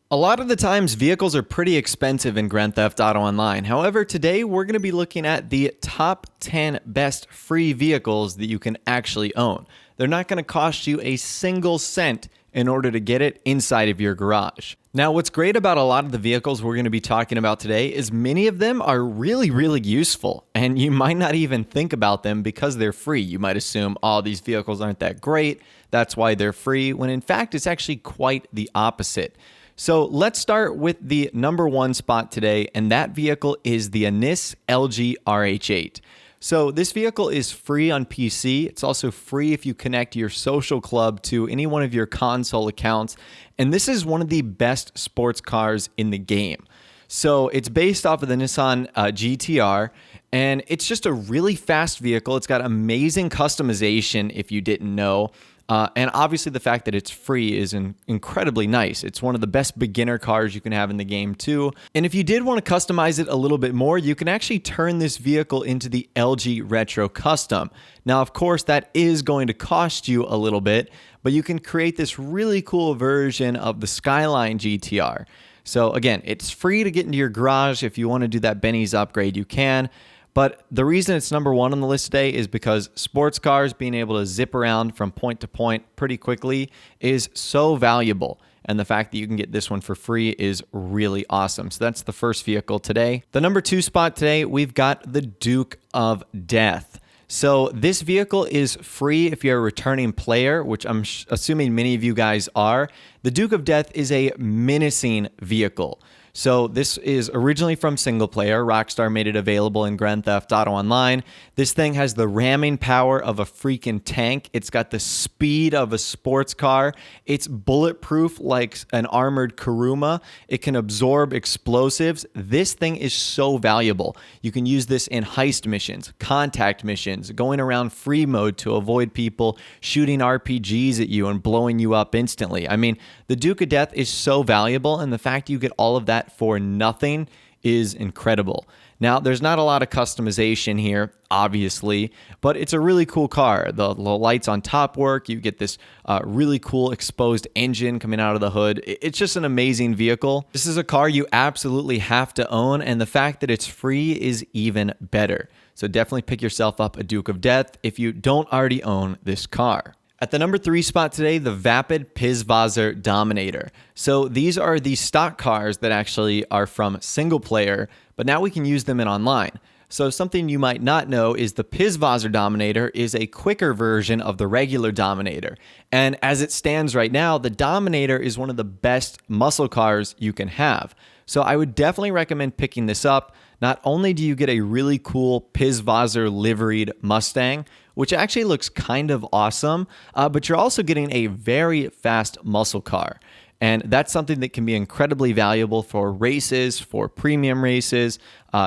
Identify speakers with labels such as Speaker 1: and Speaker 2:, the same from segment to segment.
Speaker 1: A lot of the times, vehicles are pretty expensive in Grand Theft Auto Online. However, today we're going to be looking at the top 10 best free vehicles that you can actually own. They're not going to cost you a single cent in order to get it inside of your garage. Now, what's great about a lot of the vehicles we're going to be talking about today is many of them are really useful, and you might not even think about them because they're free. You might assume, oh, these vehicles aren't that great, that's why they're free, when in fact, it's actually quite the opposite. So let's start with the number one spot today, and that vehicle is the Anis LG RH8. So this vehicle is free on PC. It's also free if you connect your social club to any one of your console accounts. And this is one of the best sports cars in the game. So it's based off of the Nissan GTR, and it's just a really fast vehicle. It's got amazing customization if you didn't know. And obviously the fact that it's free is incredibly nice. It's one of the best beginner cars you can have in the game too. And if you did want to customize it a little bit more, you can actually turn this vehicle into the LG Retro Custom. Now, of course, that is going to cost you a little bit, but you can create this really cool version of the Skyline GTR. So again, it's free to get into your garage. If you want to do that Benny's upgrade, you can. But the reason it's number one on the list today is because sports cars being able to zip around from point to point pretty quickly is so valuable. And the fact that you can get this one for free is really awesome. So that's the first vehicle today. The number two spot today, we've got the Duke of Death. So this vehicle is free if you're a returning player, which I'm assuming many of you guys are. The Duke of Death is a menacing vehicle. So this is originally from single player. Rockstar made it available in Grand Theft Auto Online. This thing has the ramming power of a freaking tank. It's got the speed of a sports car. It's bulletproof like an armored Kuruma. It can absorb explosives. This thing is so valuable. You can use this in heist missions, contact missions, going around free mode to avoid people shooting RPGs at you and blowing you up instantly. I mean, the Duke of Death is so valuable, and the fact you get all of that for nothing is incredible. Now, there's not a lot of customization here, obviously, but it's a really cool car. The lights on top work. You get this really cool exposed engine coming out of the hood. It's just an amazing vehicle. This is a car you absolutely have to own, and the fact that it's free is even better. So definitely pick yourself up a Duke of Death if you don't already own this car. At the number three spot today, the Vapid Pizvazar Dominator. So these are the stock cars that actually are from single player, but now we can use them in online. So something you might not know is the Pizvazar Dominator is a quicker version of the regular Dominator. And as it stands right now, the Dominator is one of the best muscle cars you can have. So I would definitely recommend picking this up. Not only do you get a really cool Pizvazar liveried Mustang, which actually looks kind of awesome, but you're also getting a very fast muscle car. And that's something that can be incredibly valuable for races, for premium races,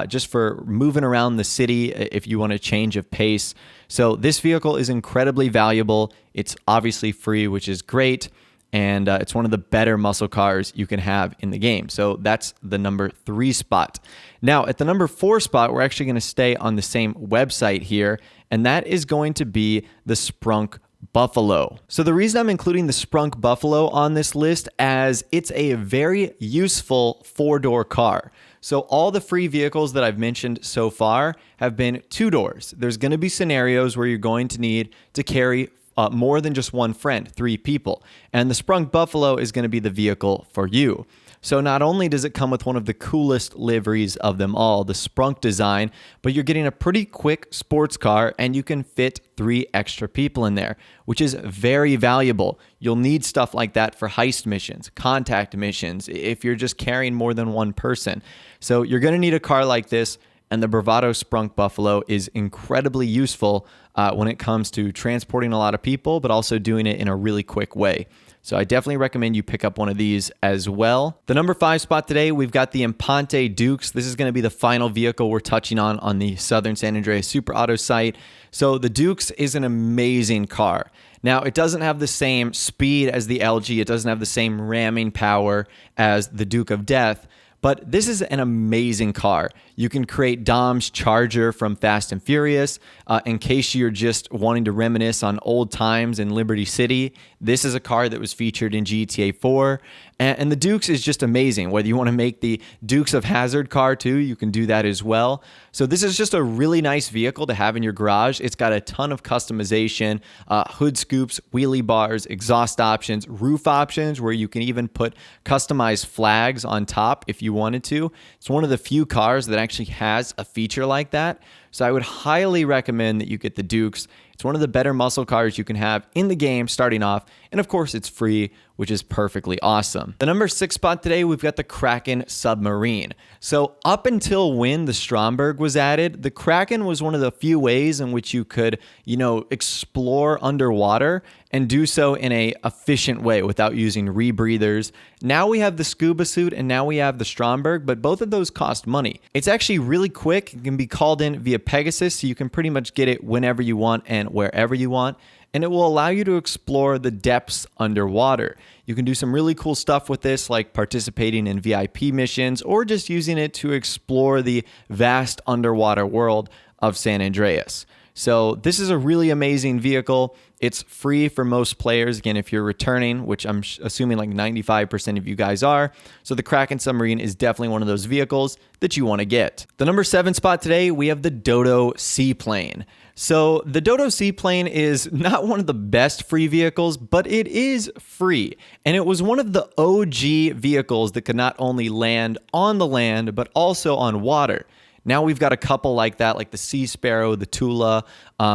Speaker 1: just for moving around the city if you want a change of pace. So this vehicle is incredibly valuable. It's obviously free, which is great. And it's one of the better muscle cars you can have in the game. So that's the number three spot. Now, at the number four spot, we're actually going to stay on the same website here, and that is going to be the Sprunk Buffalo. So the reason I'm including the Sprunk Buffalo on this list as it's a very useful four-door car. So all the free vehicles that I've mentioned so far have been two doors. There's going to be scenarios where you're going to need to carry more than just one friend, three people. And the Sprunk Buffalo is going to be the vehicle for you. So not only does it come with one of the coolest liveries of them all, the Sprunk design, but you're getting a pretty quick sports car and you can fit 3 extra people in there, which is very valuable. You'll need stuff like that for heist missions, contact missions, if you're just carrying more than one person. So you're going to need a car like this. And the Bravado Sprunk Buffalo is incredibly useful when it comes to transporting a lot of people, but also doing it in a really quick way. So I definitely recommend you pick up one of these as well. The number 5 spot today, we've got the Impante Dukes. This is going to be the final vehicle we're touching on the Southern San Andreas Super Auto site. So the Dukes is an amazing car. Now, it doesn't have the same speed as the LG. It doesn't have the same ramming power as the Duke of Death. But this is an amazing car. You can create Dom's Charger from Fast and Furious. In case you're just wanting to reminisce on old times in Liberty City, this is a car that was featured in GTA 4. And the Dukes is just amazing. Whether you want to make the Dukes of Hazzard car too, you can do that as well. So this is just a really nice vehicle to have in your garage. It's got a ton of customization, hood scoops, wheelie bars, exhaust options, roof options, where you can even put customized flags on top if you wanted to. It's one of the few cars that actually has a feature like that. So I would highly recommend that you get the Dukes. It's one of the better muscle cars you can have in the game starting off. And of course, it's free, which is perfectly awesome. The number 6 spot today, we've got the Kraken Submarine. So up until when the Stromberg was added, the Kraken was one of the few ways in which you could, explore underwater and do so in a efficient way without using rebreathers. Now we have the scuba suit and now we have the Stromberg, but both of those cost money. It's actually really quick. It can be called in via Pegasus, so you can pretty much get it whenever you want and wherever you want. And it will allow you to explore the depths underwater. You can do some really cool stuff with this, like participating in VIP missions or just using it to explore the vast underwater world of San Andreas. So this is a really amazing vehicle. It's free for most players, again, if you're returning, which I'm assuming like 95% of you guys are. So the Kraken Submarine is definitely one of those vehicles that you want to get. The number 7 spot today, we have the Dodo Seaplane. So the Dodo Seaplane is not one of the best free vehicles, but it is free. And it was one of the OG vehicles that could not only land on the land, but also on water. Now we've got a couple like that, like the Sea Sparrow, the Tula,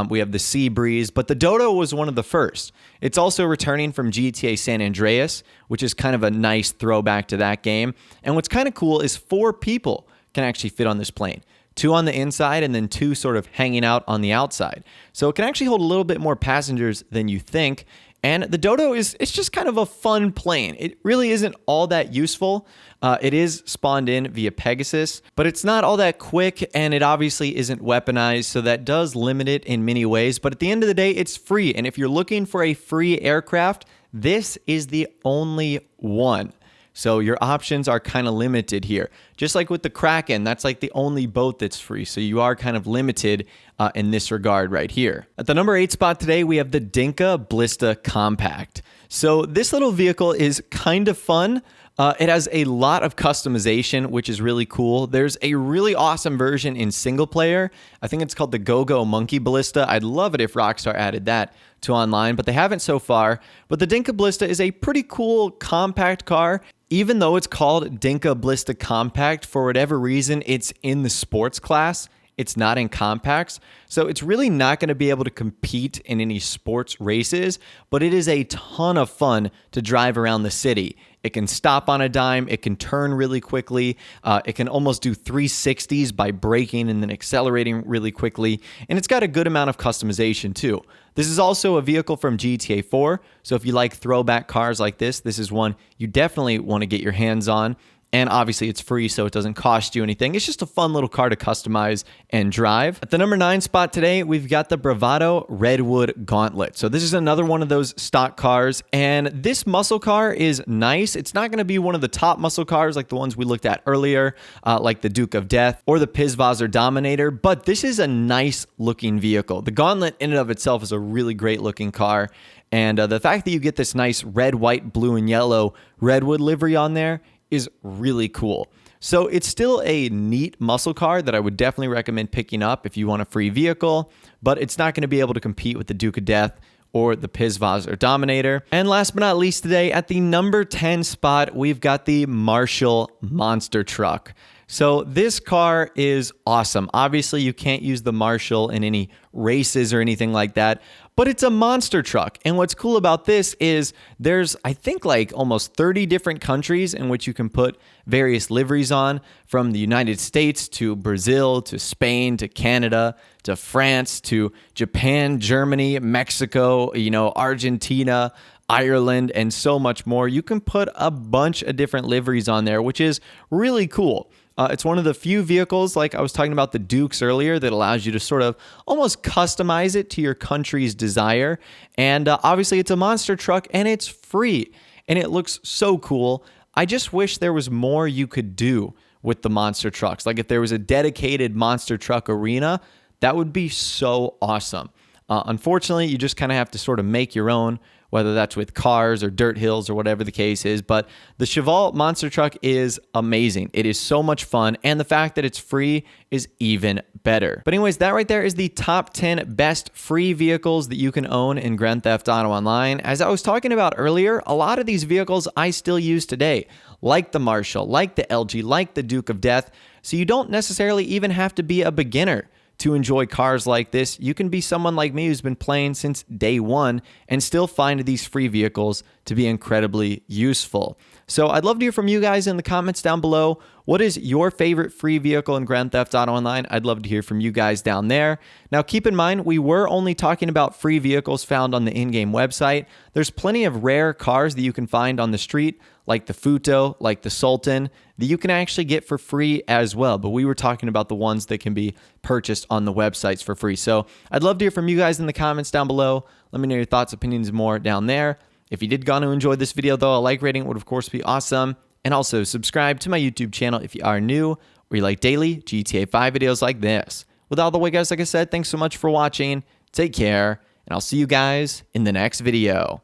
Speaker 1: we have the Sea Breeze, but the Dodo was one of the first. It's also returning from GTA San Andreas, which is kind of a nice throwback to that game. And what's kind of cool is 4 people can actually fit on this plane. 2 on the inside and then 2 sort of hanging out on the outside. So it can actually hold a little bit more passengers than you think. And the Dodo it's just kind of a fun plane. It really isn't all that useful. It is spawned in via Pegasus, but it's not all that quick and it obviously isn't weaponized. So that does limit it in many ways. But at the end of the day, it's free. And if you're looking for a free aircraft, this is the only one. So your options are kind of limited here. Just like with the Kraken, that's like the only boat that's free. So you are kind of limited in this regard right here. At the number 8 spot today, we have the Dinka Bliss Compact. So this little vehicle is kind of fun. It has a lot of customization, which is really cool. There's a really awesome version in single player. I think it's called the Go-Go Monkey Ballista. I'd love it if Rockstar added that to online, but they haven't so far. But the Dinka Ballista is a pretty cool compact car. Even though it's called Dinka Bliss Compact, for whatever reason, it's in the sports class. It's not in compacts. So it's really not going to be able to compete in any sports races, but it is a ton of fun to drive around the city. It can stop on a dime. It can turn really quickly. It can almost do 360s by braking and then accelerating really quickly. And it's got a good amount of customization too. This is also a vehicle from GTA 4. So if you like throwback cars like this is one you definitely want to get your hands on. And obviously it's free, so it doesn't cost you anything. It's just a fun little car to customize and drive. At the number 9 spot today, we've got the Bravado Redwood Gauntlet. So this is another one of those stock cars. And this muscle car is nice. It's not going to be one of the top muscle cars like the ones we looked at earlier, like the Duke of Death or the Pizvazzer Dominator. But this is a nice looking vehicle. The Gauntlet in and of itself is a really great looking car. And the fact that you get this nice red, white, blue, and yellow Redwood livery on there is really cool. So it's still a neat muscle car that I would definitely recommend picking up if you want a free vehicle, but it's not going to be able to compete with the Duke of Death or the Pizvazzer Dominator. And last but not least today, at the number 10 spot, we've got the Marshal monster truck. So this car is awesome. Obviously, you can't use the Marshal in any races or anything like that, but it's a monster truck. And what's cool about this is there's, I think, like almost 30 different countries in which you can put various liveries on, from the United States to Brazil to Spain to Canada to France to Japan, Germany, Mexico, Argentina, Ireland, and so much more. You can put a bunch of different liveries on there, which is really cool. It's one of the few vehicles, like I was talking about the Dukes earlier, that allows you to sort of almost customize it to your country's desire. And obviously it's a monster truck and it's free and it looks so cool. I just wish there was more you could do with the monster trucks. Like if there was a dedicated monster truck arena, that would be so awesome. Unfortunately, you just kind of have to sort of make your own, whether that's with cars or dirt hills or whatever the case is. But the Cheval monster truck is amazing. It is so much fun, and the fact that it's free is even better. But anyways, that right there is the top 10 best free vehicles that you can own in Grand Theft Auto Online. As I was talking about earlier, a lot of these vehicles I still use today, like the Marshal, like the LG, like the Duke of Death. So you don't necessarily even have to be a beginner to enjoy cars like this. You can be someone like me who's been playing since day one and still find these free vehicles to be incredibly useful. So I'd love to hear from you guys in the comments down below. What is your favorite free vehicle in Grand Theft Auto Online? I'd love to hear from you guys down there. Now, keep in mind, we were only talking about free vehicles found on the in-game website. There's plenty of rare cars that you can find on the street, like the Futo, like the Sultan, that you can actually get for free as well. But we were talking about the ones that can be purchased on the websites for free. So I'd love to hear from you guys in the comments down below. Let me know your thoughts, opinions, more down there. If you did go on to enjoy this video, though, a like rating would, of course, be awesome. And also subscribe to my YouTube channel if you are new, where you like daily GTA 5 videos like this. With all the way, guys, like I said, thanks so much for watching. Take care, and I'll see you guys in the next video.